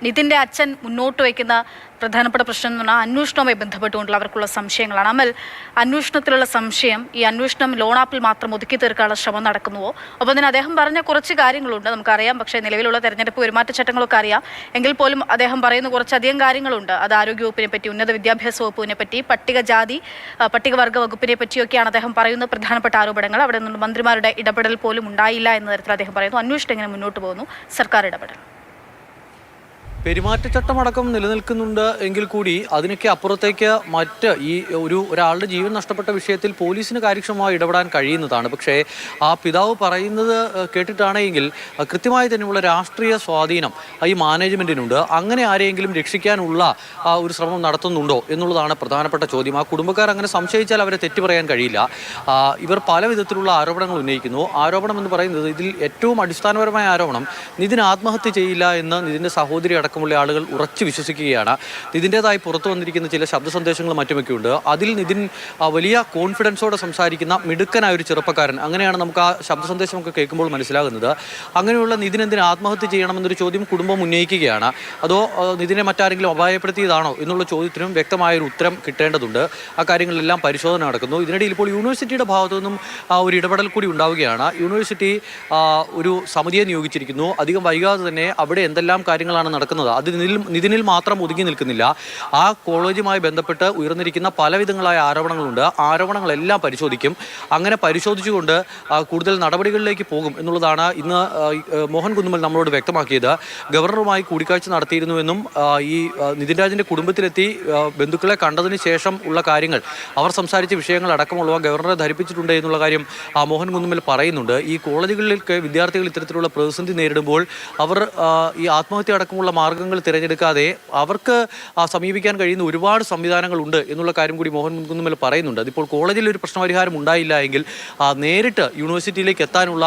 നിതിൻ്റെ അച്ഛൻ മുന്നോട്ട് വയ്ക്കുന്ന പ്രധാനപ്പെട്ട പ്രശ്നം എന്ന് പറഞ്ഞാൽ അന്വേഷണവുമായി ബന്ധപ്പെട്ടുകൊണ്ടുള്ള അവർക്കുള്ള സംശയങ്ങളാണ്. അമൽ, അന്വേഷണത്തിലുള്ള സംശയം ഈ അന്വേഷണം ലോണാപ്പിൽ മാത്രം ഒതുക്കി തീർക്കാനുള്ള ശ്രമം നടക്കുന്നുവോ? അപ്പോൾ തന്നെ അദ്ദേഹം പറഞ്ഞ കുറച്ച് കാര്യങ്ങളുണ്ട്, നമുക്കറിയാം. പക്ഷേ നിലവിലുള്ള തെരഞ്ഞെടുപ്പ് പെരുമാറ്റച്ചട്ടങ്ങളൊക്കെ അറിയാം. എങ്കിൽ പോലും അദ്ദേഹം പറയുന്ന കുറച്ചധികം കാര്യങ്ങളുണ്ട്. അത് ആരോഗ്യവകുപ്പിനെ പറ്റി, ഉന്നത വിദ്യാഭ്യാസ വകുപ്പിനെ പറ്റി, പട്ടികവർഗ വകുപ്പിനെ പറ്റിയൊക്കെയാണ് അദ്ദേഹം പറയുന്ന പ്രധാനപ്പെട്ട ആരോപണങ്ങൾ. അവിടെ നിന്ന് മന്ത്രിമാരുടെ ഇടപെടൽ പോലും ഉണ്ടായില്ല എന്ന തരത്തിൽ അദ്ദേഹം പറയുന്നു. അന്വേഷണം എങ്ങനെ മുന്നോട്ട് പോകുന്നു, സർക്കാർ ഇടപെടൽ? പെരുമാറ്റച്ചട്ടമടക്കം നിലനിൽക്കുന്നുണ്ട് എങ്കിൽ കൂടി അതിനൊക്കെ അപ്പുറത്തേക്ക് മറ്റ് ഒരാളുടെ ജീവൻ നഷ്ടപ്പെട്ട വിഷയത്തിൽ പോലീസിന് കാര്യക്ഷമമായി ഇടപെടാൻ കഴിയുന്നതാണ്. പക്ഷേ ആ പിതാവ് പറയുന്നത് കേട്ടിട്ടാണെങ്കിൽ കൃത്യമായി തന്നെയുള്ള രാഷ്ട്രീയ സ്വാധീനം ഈ മാനേജ്മെൻറ്റിനുണ്ട്. അങ്ങനെ ആരെയെങ്കിലും രക്ഷിക്കാനുള്ള ഒരു ശ്രമം നടത്തുന്നുണ്ടോ എന്നുള്ളതാണ് പ്രധാനപ്പെട്ട ചോദ്യം. ആ കുടുംബക്കാർ അങ്ങനെ സംശയിച്ചാൽ അവരെ തെറ്റു പറയാൻ കഴിയില്ല. ഇവർ പല വിധത്തിലുള്ള ആരോപണങ്ങൾ ഉന്നയിക്കുന്നു. ആരോപണം എന്ന് പറയുന്നത്, ഇതിൽ ഏറ്റവും അടിസ്ഥാനപരമായ ആരോപണം, നിതിൻ ആത്മഹത്യ ചെയ്യില്ല എന്ന് നിതിൻ്റെ സഹോദരി അടക്കമുള്ള ആളുകൾ ഉറച്ചു വിശ്വസിക്കുകയാണ്. നിതിൻ്റെതായി പുറത്തു വന്നിരിക്കുന്ന ചില ശബ്ദ സന്ദേശങ്ങളും മറ്റുമൊക്കെ ഉണ്ട്. അതിൽ നിതിൻ വലിയ കോൺഫിഡൻസോടെ സംസാരിക്കുന്ന മിടുക്കനായ ഒരു ചെറുപ്പക്കാരൻ, അങ്ങനെയാണ് നമുക്ക് ആ ശബ്ദ സന്ദേശമൊക്കെ കേൾക്കുമ്പോൾ മനസ്സിലാകുന്നത്. അങ്ങനെയുള്ള നിതിൻ എന്തിന് ആത്മഹത്യ ചെയ്യണമെന്നൊരു ചോദ്യം കുടുംബം ഉന്നയിക്കുകയാണ്. അതോ നിതിനെ മറ്റാരെങ്കിലും അപായപ്പെടുത്തിയതാണോ എന്നുള്ള ചോദ്യത്തിനും വ്യക്തമായൊരു ഉത്തരം കിട്ടേണ്ടതുണ്ട്. ആ കാര്യങ്ങളിലെല്ലാം പരിശോധന നടക്കുന്നു. ഇതിനിടയിൽ ഇപ്പോൾ യൂണിവേഴ്സിറ്റിയുടെ ഭാഗത്തു നിന്നും ഒരു ഇടപെടൽ കൂടി ഉണ്ടാവുകയാണ്. യൂണിവേഴ്സിറ്റി ഒരു സമിതിയെ നിയോഗിച്ചിരിക്കുന്നു. അധികം വൈകാതെ തന്നെ അവിടെ എന്തെല്ലാം കാര്യങ്ങളാണ് നടക്കുന്നത് അത് നിതിനിൽ മാത്രം ഒതുങ്ങി നിൽക്കുന്നില്ല. ആ കോളേജുമായി ബന്ധപ്പെട്ട് ഉയർന്നിരിക്കുന്ന പലവിധങ്ങളായ ആരോപണങ്ങളുണ്ട്. ആരോപണങ്ങളെല്ലാം പരിശോധിക്കും. അങ്ങനെ പരിശോധിച്ചുകൊണ്ട് കൂടുതൽ നടപടികളിലേക്ക് പോകും എന്നുള്ളതാണ് ഇന്ന് മോഹൻ കുന്നുമ്മൽ നമ്മളോട് വ്യക്തമാക്കിയത്. ഗവർണറുമായി കൂടിക്കാഴ്ച നടത്തിയിരുന്നുവെന്നും ഈ നിതിൻ രാജിൻ്റെ കുടുംബത്തിലെത്തി ബന്ധുക്കളെ കണ്ടതിന് ശേഷം ഉള്ള കാര്യങ്ങൾ, അവർ സംസാരിച്ച വിഷയങ്ങൾ അടക്കമുള്ളവ ഗവർണറെ ധരിപ്പിച്ചിട്ടുണ്ട് എന്നുള്ള കാര്യം മോഹൻ കുന്നുമ്മൽ പറയുന്നുണ്ട്. ഈ കോളേജുകളിലേക്ക് വിദ്യാർത്ഥികൾ ഇത്തരത്തിലുള്ള പ്രതിസന്ധി നേരിടുമ്പോൾ അവർ ഈ ആത്മഹത്യ അടക്കമുള്ള മാർഗങ്ങൾ തിരഞ്ഞെടുക്കാതെ അവർക്ക് സമീപിക്കാൻ കഴിയുന്ന ഒരുപാട് സംവിധാനങ്ങളുണ്ട് എന്നുള്ള കാര്യം കൂടി മോഹൻ കുന്നുമ്മൽ പറയുന്നുണ്ട്. അതിപ്പോൾ കോളേജിൽ ഒരു പ്രശ്നപരിഹാരം ഉണ്ടായില്ല എങ്കിൽ നേരിട്ട് യൂണിവേഴ്സിറ്റിയിലേക്ക് എത്താനുള്ള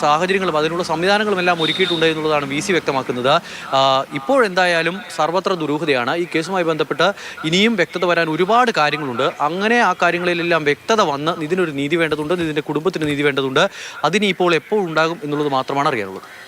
സാഹചര്യങ്ങളും അതിനുള്ള സംവിധാനങ്ങളും എല്ലാം ഒരുക്കിയിട്ടുണ്ട് എന്നുള്ളതാണ് VC വ്യക്തമാക്കുന്നത്. ഇപ്പോഴെന്തായാലും സർവത്ര ദുരൂഹതയാണ്. ഈ കേസുമായി ബന്ധപ്പെട്ട് ഇനിയും വ്യക്തത വരാൻ ഒരുപാട് കാര്യങ്ങളുണ്ട്. അങ്ങനെ ആ കാര്യങ്ങളിലെല്ലാം വ്യക്തത വന്ന് ഇതിനൊരു നീതി വേണ്ടതുണ്ട്, ഇതിൻ്റെ കുടുംബത്തിന് നീതി വേണ്ടതുണ്ട്. അതിന് ഇപ്പോൾ എപ്പോൾ ഉണ്ടാകും എന്നുള്ളത് മാത്രമാണ് അറിയാനുള്ളത്.